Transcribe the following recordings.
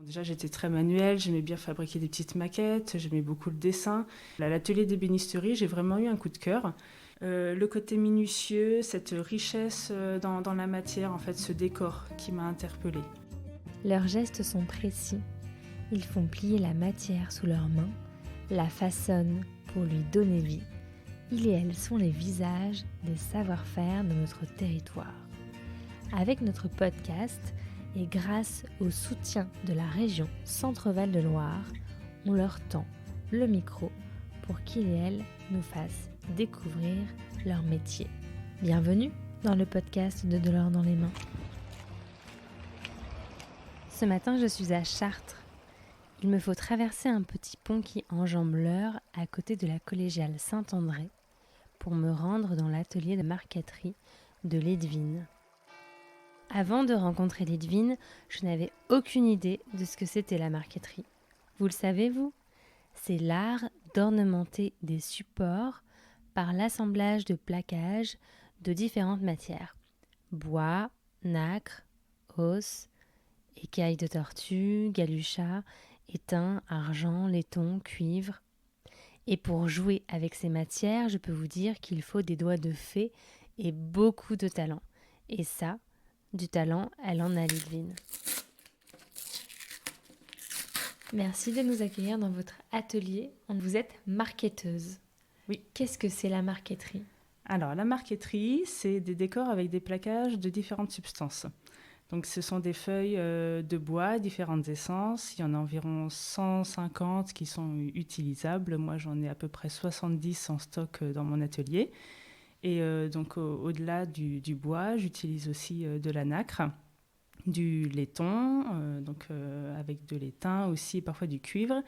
Déjà, j'étais très manuelle, j'aimais bien fabriquer des petites maquettes, j'aimais beaucoup le dessin. À l'atelier d'ébénisterie, j'ai vraiment eu un coup de cœur. Le côté minutieux, cette richesse dans la matière, en fait, ce décor qui m'a interpellée. Leurs gestes sont précis. Ils font plier la matière sous leurs mains, la façonnent pour lui donner vie. Ils et elles sont les visages des savoir-faire de notre territoire. Avec notre podcast et grâce au soutien de la région Centre-Val de Loire, on leur tend le micro pour qu'ils et elles nous fassent découvrir leur métier. Bienvenue dans le podcast de l'or dans les mains. Ce matin, je suis à Chartres. Il me faut traverser un petit pont qui enjambe l'Eure à côté de la collégiale Saint-André pour me rendre dans l'atelier de marqueterie de Ledwin. Avant de rencontrer Ledwin, je n'avais aucune idée de ce que c'était la marqueterie. Vous le savez, vous ? C'est l'art d'ornementer des supports par l'assemblage de plaquages de différentes matières. Bois, nacre, os, écailles de tortue, galucha, étain, argent, laiton, cuivre. Et pour jouer avec ces matières, je peux vous dire qu'il faut des doigts de fée et beaucoup de talent. Et ça, du talent, elle en a, Ledwin. Merci de nous accueillir dans votre atelier. Vous êtes marqueteuse. Oui. Qu'est-ce que c'est la marqueterie ? Alors, la marqueterie, c'est des décors avec des plaquages de différentes substances. Donc, ce sont des feuilles de bois, différentes essences. Il y en a environ 150 qui sont utilisables. Moi, j'en ai à peu près 70 en stock dans mon atelier. Et donc, au-delà du bois, j'utilise aussi de la nacre, du laiton, avec de l'étain aussi, parfois du cuivre.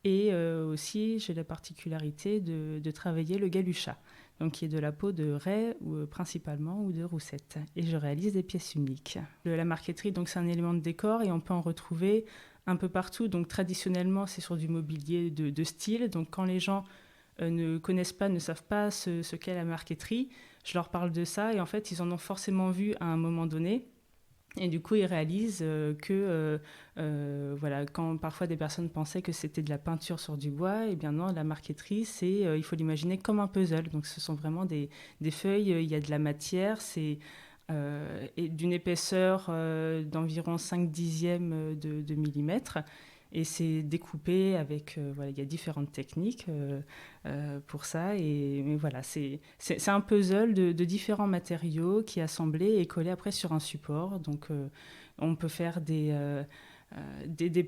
Et aussi, j'ai la particularité de travailler le galucha, donc qui est de la peau de raie principalement ou de roussette. Et je réalise des pièces uniques. La marqueterie, donc, c'est un élément de décor et on peut en retrouver un peu partout. Donc traditionnellement, c'est sur du mobilier de style. Donc quand les gens ne connaissent pas, ne savent pas ce qu'est la marqueterie, je leur parle de ça et en fait, ils en ont forcément vu à un moment donné. Et du coup, ils réalisent quand parfois des personnes pensaient que c'était de la peinture sur du bois, eh bien non, la marqueterie, il faut l'imaginer comme un puzzle. Donc ce sont vraiment des feuilles, il y a de la matière, c'est et d'une épaisseur d'environ 5/10 de millimètre. Et c'est découpé avec, il y a différentes techniques pour ça. Mais voilà, c'est un puzzle de différents matériaux qui est assemblé et collé après sur un support. Donc, on peut faire des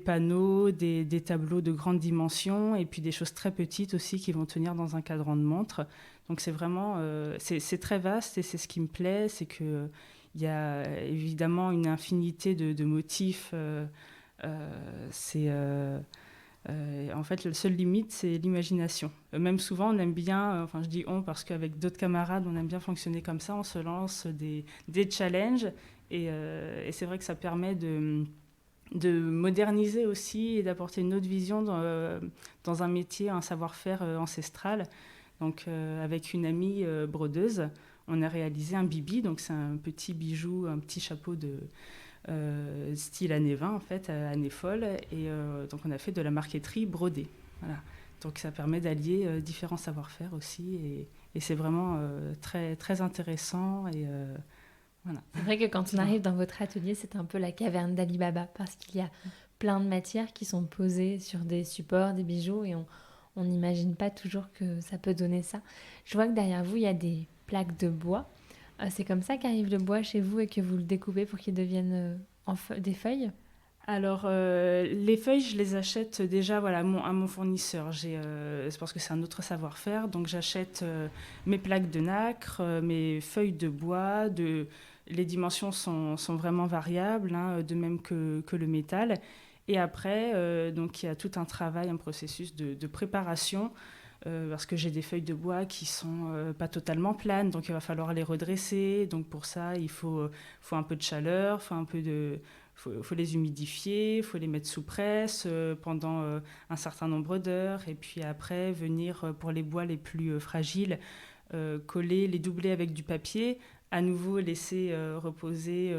panneaux, des tableaux de grande dimension et puis des choses très petites aussi qui vont tenir dans un cadran de montre. Donc, c'est vraiment, c'est très vaste et c'est ce qui me plaît, c'est qu'il y a évidemment une infinité de motifs. En fait, la seule limite, c'est l'imagination. Même souvent, on aime bien, je dis on parce qu'avec d'autres camarades, on aime bien fonctionner comme ça, on se lance des challenges et c'est vrai que ça permet de moderniser aussi et d'apporter une autre vision dans un métier, un savoir-faire ancestral. Donc, avec une amie brodeuse, on a réalisé un bibi, donc c'est un petit bijou, un petit chapeau style années 20 en fait, années folles, et donc on a fait de la marqueterie brodée. Voilà. Donc ça permet d'allier différents savoir-faire aussi, et c'est vraiment très, très intéressant. Et, voilà. C'est vrai que quand on arrive dans votre atelier, c'est un peu la caverne d'Ali Baba, parce qu'il y a plein de matières qui sont posées sur des supports, des bijoux, et on n'imagine pas toujours que ça peut donner ça. Je vois que derrière vous, il y a des plaques de bois. C'est comme ça qu'arrive le bois chez vous et que vous le découpez pour qu'il devienne des feuilles ? Alors, les feuilles, je les achète déjà à mon fournisseur. C'est parce que c'est un autre savoir-faire. Donc, j'achète mes plaques de nacre, mes feuilles de bois. Les dimensions sont vraiment variables, hein, de même que le métal. Et après, donc, il y a tout un travail, un processus de préparation. Parce que j'ai des feuilles de bois qui sont pas totalement planes, donc il va falloir les redresser. Donc pour ça, il faut un peu de chaleur, faut les humidifier, il faut les mettre sous presse pendant un certain nombre d'heures. Et puis après, venir pour les bois les plus fragiles, coller, les doubler avec du papier, à nouveau laisser reposer,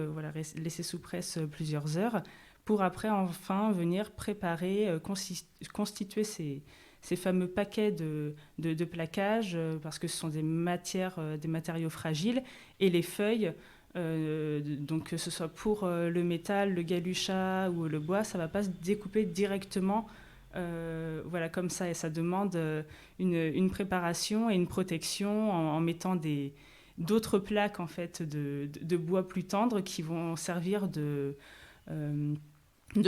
laisser sous presse plusieurs heures pour après enfin venir préparer, constituer ces fameux paquets de plaquage, parce que ce sont des matériaux fragiles, et les feuilles, donc que ce soit pour le métal, le galuchat ou le bois, ça ne va pas se découper directement voilà, comme ça, et ça demande une préparation et une protection en mettant d'autres plaques en fait, de bois plus tendres qui vont servir de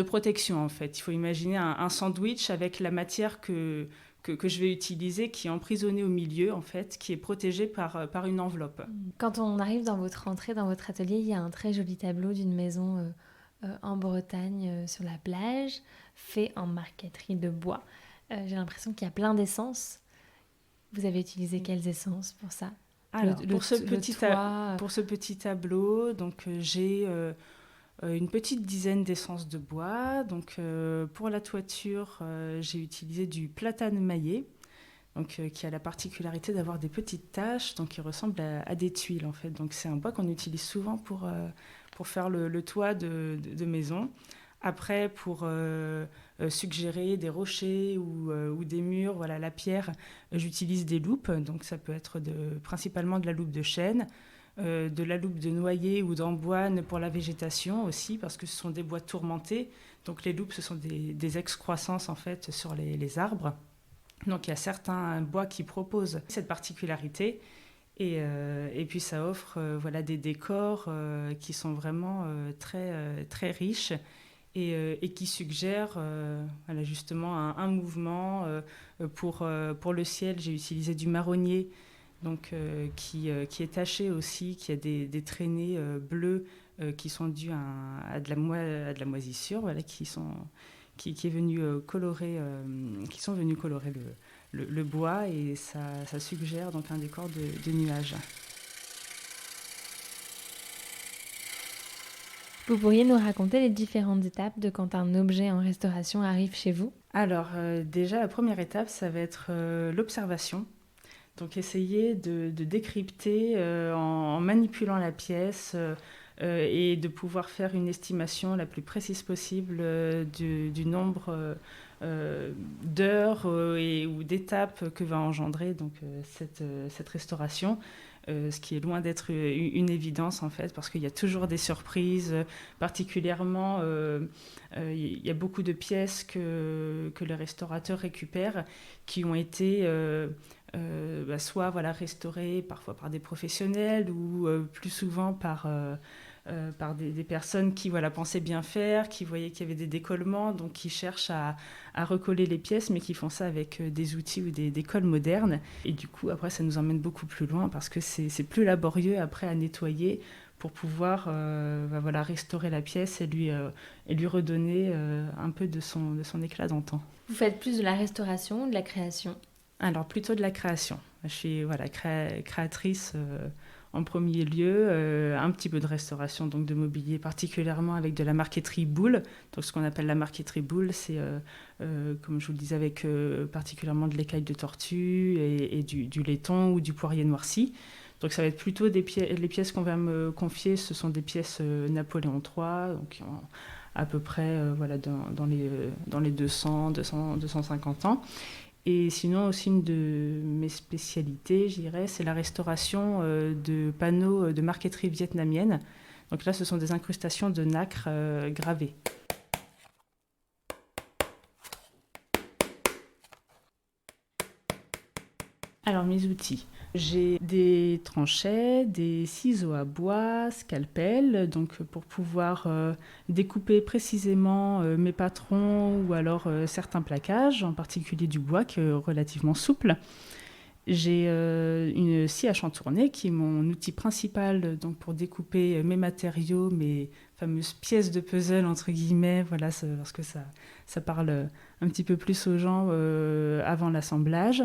protection en fait. Il faut imaginer un sandwich avec la matière que je vais utiliser, qui est emprisonnée au milieu en fait, qui est protégée par une enveloppe. Quand on arrive dans votre entrée, dans votre atelier, il y a un très joli tableau d'une maison en Bretagne sur la plage, fait en marqueterie de bois. J'ai l'impression qu'il y a plein d'essences. Vous avez utilisé quelles essences pour ça? Alors, pour ce petit tableau, donc, j'ai une petite dizaine d'essences de bois. Donc, pour la toiture, j'ai utilisé du platane maillé, donc, qui a la particularité d'avoir des petites taches, donc qui ressemblent à des tuiles en fait. Donc, c'est un bois qu'on utilise souvent pour faire le toit de maison. Après, pour suggérer des rochers ou des murs, voilà, la pierre, j'utilise des loupes. Donc, ça peut être principalement de la loupe de chêne, de la loupe de noyer ou d'amboine pour la végétation aussi, parce que ce sont des bois tourmentés. Donc, les loupes, ce sont des excroissances en fait sur les arbres. Donc, il y a certains bois qui proposent cette particularité. Et puis, ça offre voilà, des décors qui sont vraiment très riches et qui suggèrent voilà, justement un mouvement. Pour le ciel, j'ai utilisé du marronnier, donc, qui est taché aussi, qui a des traînées bleues qui sont dues à de la moisissure, voilà, qui est venu colorer, qui sont venus colorer le bois, et ça suggère donc un décor de nuages. Vous pourriez nous raconter les différentes étapes de quand un objet en restauration arrive chez vous? Alors, déjà, la première étape, ça va être l'observation. Donc, essayer de décrypter en manipulant la pièce et de pouvoir faire une estimation la plus précise possible du nombre d'heures ou d'étapes que va engendrer donc, cette restauration. Ce qui est loin d'être une évidence en fait, parce qu'il y a toujours des surprises, particulièrement il y a beaucoup de pièces que le restaurateur récupère qui ont été soit voilà, restaurées parfois par des professionnels ou plus souvent par des personnes qui voilà, pensaient bien faire, qui voyaient qu'il y avait des décollements, donc qui cherchent à recoller les pièces, mais qui font ça avec des outils ou des colles modernes. Et du coup, après, ça nous emmène beaucoup plus loin, parce que c'est plus laborieux après à nettoyer pour pouvoir voilà, restaurer la pièce et lui redonner un peu de son éclat d'antan. Vous faites plus de la restauration ou de la création? Alors, plutôt de la création. Je suis voilà, créatrice en premier lieu, un petit peu de restauration, donc de mobilier, particulièrement avec de la marqueterie boule. Donc, ce qu'on appelle la marqueterie boule, c'est, comme je vous le disais, avec particulièrement de l'écaille de tortue et du laiton ou du poirier noirci. Donc, ça va être plutôt les pièces qu'on va me confier, ce sont des pièces Napoléon III, donc qui ont à peu près voilà, dans les 200-250 ans. Et sinon, aussi une de mes spécialités, je dirais, c'est la restauration de panneaux de marqueterie vietnamienne. Donc là, ce sont des incrustations de nacre gravées. Alors, mes outils. J'ai des tranchets, des ciseaux à bois, scalpel, donc pour pouvoir découper précisément mes patrons ou alors certains plaquages, en particulier du bois qui est relativement souple. J'ai une scie à chantourner qui est mon outil principal donc, pour découper mes matériaux, mes fameuses pièces de puzzle, entre guillemets, voilà, parce que ça parle un petit peu plus aux gens avant l'assemblage.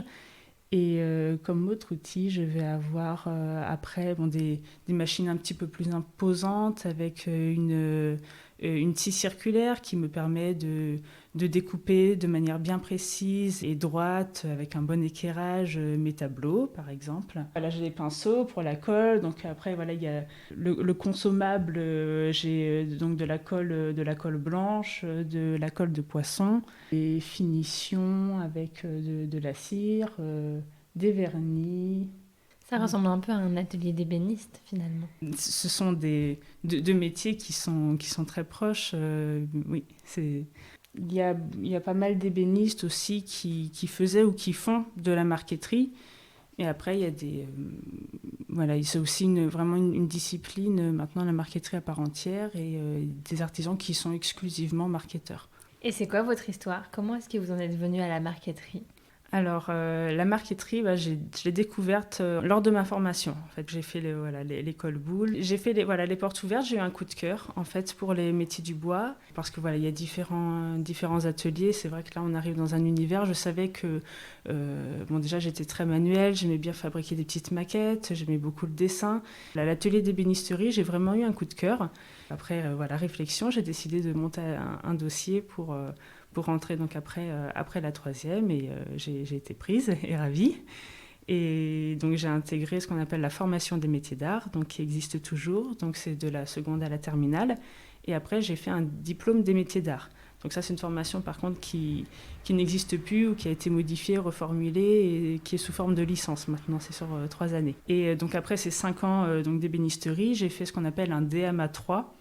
Et comme autre outil, je vais avoir après des machines un petit peu plus imposantes avec une une scie circulaire qui me permet de découper de manière bien précise et droite avec un bon équerrage mes tableaux, par exemple. Là, j'ai des pinceaux pour la colle. Donc après, voilà, il y a le consommable. J'ai donc de la colle blanche, de la colle de poisson, des finitions avec de la cire, des vernis. Ça ressemble un peu à un atelier d'ébéniste finalement. Ce sont deux métiers qui sont très proches. Oui, il y a pas mal d'ébénistes aussi qui faisaient ou qui font de la marqueterie. Et après, il y a voilà, c'est aussi vraiment une discipline, maintenant, la marqueterie à part entière, et des artisans qui sont exclusivement marketeurs. Et c'est quoi votre histoire? Comment est-ce que vous en êtes venu à la marqueterie? Alors, la marqueterie, je l'ai découverte lors de ma formation. En fait, j'ai fait l'école Boulle. J'ai fait les portes ouvertes. J'ai eu un coup de cœur, en fait, pour les métiers du bois. Parce que voilà, il y a différents ateliers. C'est vrai que là, on arrive dans un univers. Je savais que, déjà, j'étais très manuelle. J'aimais bien fabriquer des petites maquettes. J'aimais beaucoup le dessin. À l'atelier d'ébénisterie, j'ai vraiment eu un coup de cœur. Après, réflexion, j'ai décidé de monter un dossier pour rentrer donc après la troisième, et j'ai été prise et ravie. Et donc j'ai intégré ce qu'on appelle la formation des métiers d'art, donc qui existe toujours, donc c'est de la seconde à la terminale. Et après j'ai fait un diplôme des métiers d'art. Donc ça c'est une formation par contre qui n'existe plus ou qui a été modifiée, reformulée et qui est sous forme de licence maintenant, c'est sur 3 années. Et donc après ces 5 ans donc d'ébénisterie, j'ai fait ce qu'on appelle un DMA 3,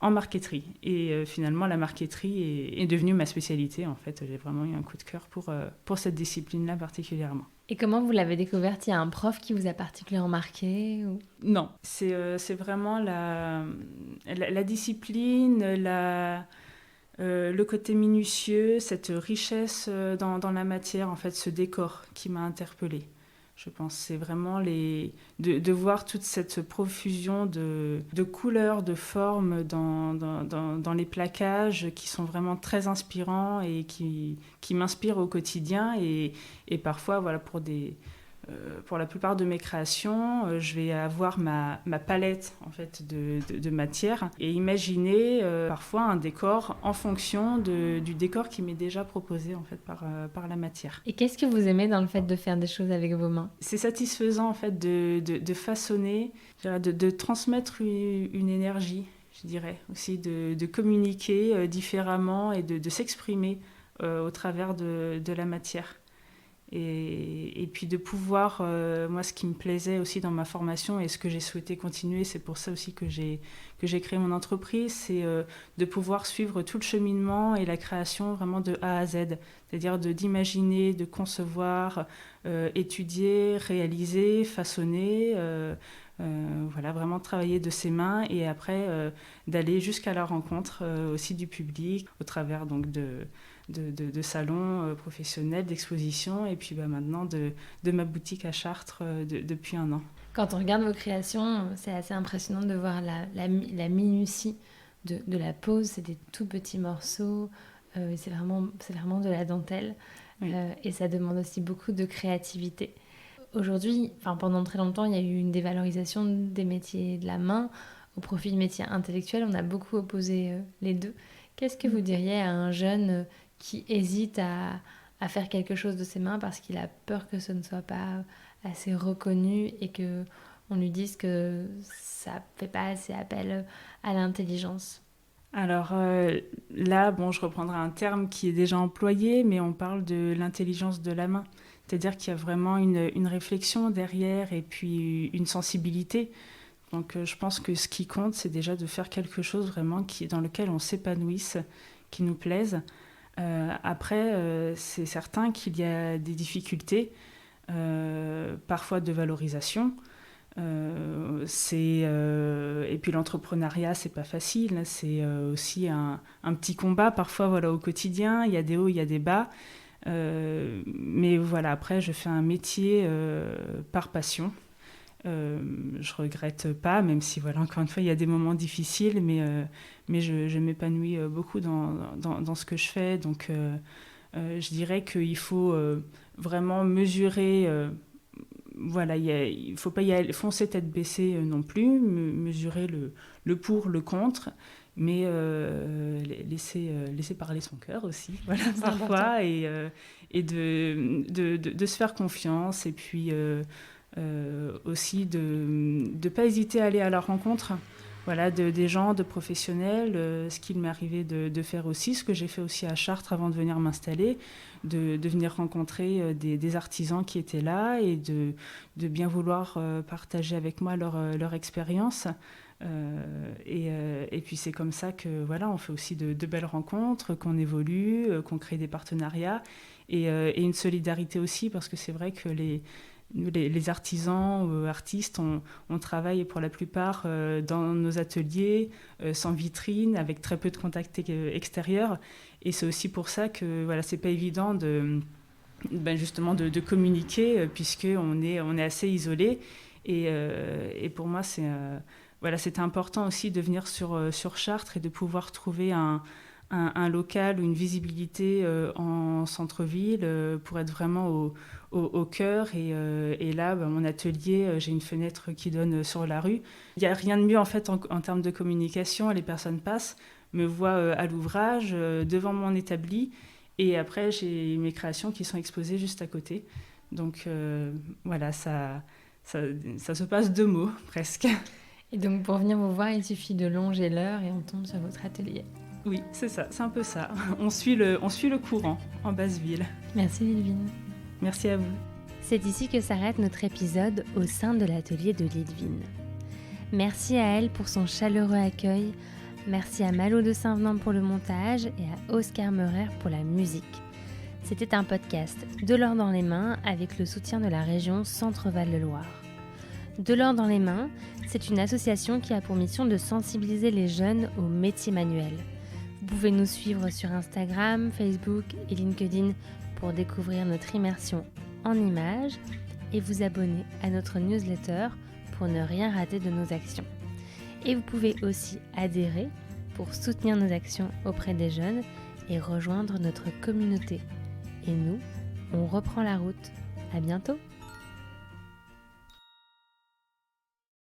en marqueterie. Et finalement, la marqueterie est devenue ma spécialité. En fait, j'ai vraiment eu un coup de cœur pour cette discipline-là particulièrement. Et comment vous l'avez découverte? Il y a un prof qui vous a particulièrement marqué ou... Non, c'est vraiment la discipline, le côté minutieux, cette richesse dans la matière, en fait, ce décor qui m'a interpellée. Je pense que c'est vraiment de voir toute cette profusion de couleurs, de formes dans les plaquages qui sont vraiment très inspirants et qui m'inspirent au quotidien. Et parfois, voilà, pour la plupart de mes créations, je vais avoir ma palette en fait, de matière et imaginer parfois un décor en fonction du décor qui m'est déjà proposé en fait, par la matière. Et qu'est-ce que vous aimez dans le fait de faire des choses avec vos mains? C'est satisfaisant en fait, de façonner, de transmettre une énergie, je dirais, aussi de communiquer différemment et de s'exprimer au travers de la matière. Et puis de pouvoir, moi ce qui me plaisait aussi dans ma formation et ce que j'ai souhaité continuer, c'est pour ça aussi que j'ai créé mon entreprise, c'est de pouvoir suivre tout le cheminement et la création vraiment de A à Z, c'est-à-dire d'imaginer, de concevoir, étudier, réaliser, façonner, voilà, vraiment travailler de ses mains et après d'aller jusqu'à la rencontre aussi du public au travers donc de salons professionnels, d'expositions, et puis maintenant de ma boutique à Chartres depuis 1 an. Quand on regarde vos créations, c'est assez impressionnant de voir la minutie de la pose. C'est des tout petits morceaux, c'est vraiment de la dentelle, oui. Et ça demande aussi beaucoup de créativité. Aujourd'hui, pendant très longtemps, il y a eu une dévalorisation des métiers de la main au profit des métiers intellectuels. On a beaucoup opposé les deux. Qu'est-ce que vous diriez à un jeune qui hésite à faire quelque chose de ses mains parce qu'il a peur que ce ne soit pas assez reconnu et qu'on lui dise que ça ne fait pas assez appel à l'intelligence? Alors là, je reprendrai un terme qui est déjà employé, mais on parle de l'intelligence de la main. C'est-à-dire qu'il y a vraiment une réflexion derrière et puis une sensibilité. Donc je pense que ce qui compte, c'est déjà de faire quelque chose vraiment dans lequel on s'épanouisse, qui nous plaise. Après, c'est certain qu'il y a des difficultés, parfois de valorisation. Et puis l'entrepreneuriat, c'est pas facile. C'est aussi un petit combat parfois, voilà, au quotidien. Il y a des hauts, il y a des bas. Mais voilà, après, je fais un métier par passion. Je regrette pas, même si voilà, encore une fois il y a des moments difficiles, mais je m'épanouis beaucoup dans ce que je fais. Donc je dirais qu'il faut vraiment mesurer, voilà, il faut pas y aller, foncer tête baissée non plus, mesurer le pour, le contre, mais laisser parler son cœur aussi, voilà, parfois, et de se faire confiance, et puis aussi de ne pas hésiter à aller à la rencontre. Voilà, des gens, de professionnels, ce qu'il m'est arrivé de faire aussi, ce que j'ai fait aussi à Chartres avant de venir m'installer, de venir rencontrer des artisans qui étaient là et de bien vouloir partager avec moi leur expérience. Et puis c'est comme ça que voilà, on fait aussi de belles rencontres, qu'on évolue, qu'on crée des partenariats et une solidarité aussi, parce que c'est vrai que les artisans ou artistes, on travaille pour la plupart dans nos ateliers, sans vitrine, avec très peu de contacts extérieurs. Et c'est aussi pour ça que voilà, c'est pas évident justement de communiquer, puisqu'on est assez isolé. Et pour moi, c'était important aussi de venir sur Chartres et de pouvoir trouver un local ou une visibilité en centre-ville pour être vraiment au cœur. Et là, mon atelier, j'ai une fenêtre qui donne sur la rue. Il n'y a rien de mieux en fait en termes de communication. Les personnes passent, me voient à l'ouvrage, devant mon établi. Et après, j'ai mes créations qui sont exposées juste à côté. Donc voilà, ça se passe 2 mots presque. Et donc pour venir vous voir, il suffit de longer l'heure et on tombe sur votre atelier. Oui, c'est ça, c'est un peu ça. On suit le courant en Basse-Ville. Merci Lidvine. Merci à vous. C'est ici que s'arrête notre épisode au sein de l'atelier de Lidvine. Merci à elle pour son chaleureux accueil. Merci à Malo de Saint-Venant pour le montage et à Oscar Meurer pour la musique. C'était un podcast De l'or dans les mains avec le soutien de la région Centre-Val de Loire. De l'or dans les mains, c'est une association qui a pour mission de sensibiliser les jeunes aux métiers manuels. Vous pouvez nous suivre sur Instagram, Facebook et LinkedIn pour découvrir notre immersion en images et vous abonner à notre newsletter pour ne rien rater de nos actions. Et vous pouvez aussi adhérer pour soutenir nos actions auprès des jeunes et rejoindre notre communauté. Et nous, on reprend la route. À bientôt!